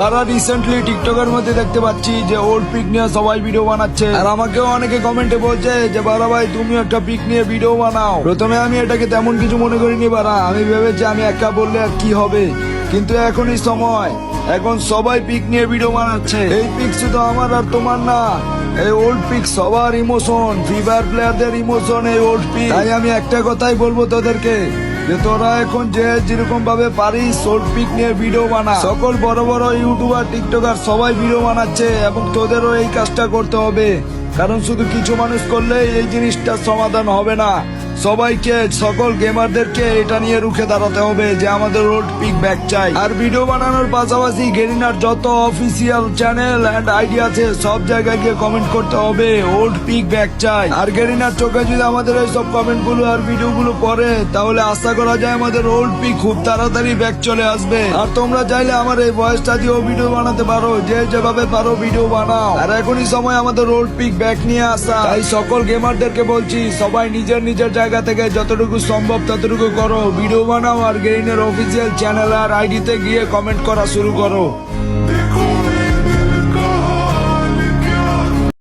বারা রিসেন্টলি টিকটকের মধ্যে দেখতে পাচ্ছি যে ওল্ড পিক নিয়ে সবাই ভিডিও বানাচ্ছে, আর আমাকেও অনেকে কমেন্টে বলছে যে বারা ভাই তুমি একটা পিক নিয়ে ভিডিও বানাও। প্রথমে আমি এটাকে তেমন কিছু মনে করিনি বারা, আমি ভেবেছি আমি একা বললে আর কি হবে, কিন্তু এখনই সময়, এখন সবাই পিক নিয়ে ভিডিও বানাচ্ছে। এই পিক শুধু আমার আর তোমার না, এই ওল্ড পিক সবার ইমোশন, ফ্রি ফায়ার প্লেয়ারদের ইমোশন এই ওল্ড পিক। তাই আমি একটা কথাই বলবো তোদেরকে যে তোরা এখন যে যেরকম ভাবে পারিস ওল্ড পিক নিয়ে ভিডিও বানা। সকল বড় বড় ইউটিউবার টিকটকার সবাই ভিডিও বানাচ্ছে এবং তোদেরও এই কাজটা করতে হবে, কারণ শুধু কিছু মানুষ করলে এই জিনিসটার সমাধান হবে না। সবাইকে, সকল গেমারদেরকে এটা নিয়ে রুখে দাঁড়াতে হবে যে আমাদের ওল্ড পিক ব্যাক চাই। আর ভিডিও বানানোর পাশাপাশি গেরিনার যত অফিসিয়াল চ্যানেল এন্ড আইডি আছে সব জায়গায় গিয়ে কমেন্ট করতে হবে ওল্ড পিক ব্যাক চাই। আর গেরিনার চোখে যদি আমাদের এই সব কমেন্ট গুলো আর ভিডিও গুলো পড়ে, তাহলে আশা করা যায় আমাদের ওল্ড পিক খুব তাড়াতাড়ি ব্যাক চলে আসবে। আর তোমরা চাইলে আমার এই ভয়েসটা দিয়েও ভিডিও বানাতে পারো, যে যেভাবে পারো ভিডিও বানাও। আর এখনই সময় আমাদের ওল্ড পিক ব্যাক নিয়ে আসা। তাই সকল গেমারদেরকে বলছি সবাই নিজের নিজের জায়গা থেকে যতটুকু সম্ভব ততটুকু করো, ভিডিও বানাও আর গেরিনের অফিসিয়াল চ্যানেল আর আইডিতে গিয়ে কমেন্ট করা শুরু করো।